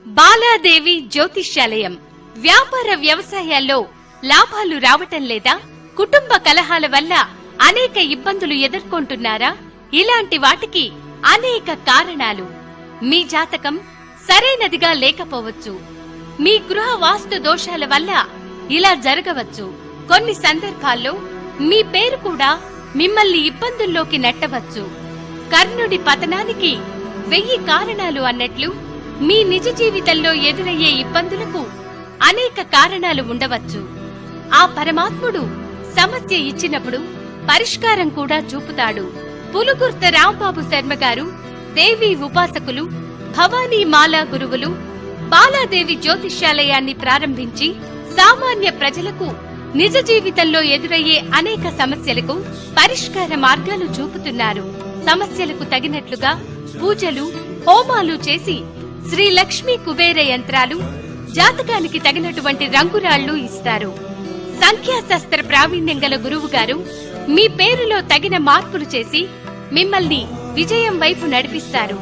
బాలాదేవి జ్యోతిష్యాలయం. వ్యాపార వ్యవసాయాల్లో లాభాలు రావటం లేదా? కుటుంబ కలహాల వల్ల అనేక ఇబ్బందులు ఎదుర్కొంటున్నారా? ఇలాంటి వాటికి అనేక కారణాలు. మీ జాతకం సరైనదిగా లేకపోవచ్చు. మీ గృహ వాస్తు దోషాల వల్ల ఇలా జరగవచ్చు. కొన్ని సందర్భాల్లో మీ పేరు కూడా మిమ్మల్ని ఇబ్బందుల్లోకి నెట్టవచ్చు. కర్ణుడి పతనానికి 1000 కారణాలు అన్నట్లు మీ నిజ జీవితంలో ఎదురయ్యే ఇబ్బందులకు అనేక కారణాలు ఉండవచ్చు. ఆ పరమాత్ముడు సమస్య ఇచ్చినప్పుడు పరిష్కారం కూడా చూపుతాడు. పులుగుర్త రాంబాబు శర్మ గారు దేవి ఉపాసకులు, భవానీ మాలా గురువులు బాలాదేవి జ్యోతిష్యాలయాన్ని ప్రారంభించి సామాన్య ప్రజలకు నిజ జీవితంలో ఎదురయ్యే అనేక సమస్యలకు పరిష్కార మార్గాలు చూపుతున్నారు. సమస్యలకు తగినట్లుగా పూజలు, హోమాలు చేసి శ్రీ లక్ష్మీ కుబేర యంత్రాలు, జాతకానికి తగినటువంటి రంగురాళ్లు ఇస్తారు. సంఖ్యాశాస్త్ర ప్రావీణ్యం గల గురువు గారు మీ పేరులో తగిన మార్పులు చేసి మిమ్మల్ని విజయం వైపు నడిపిస్తారు.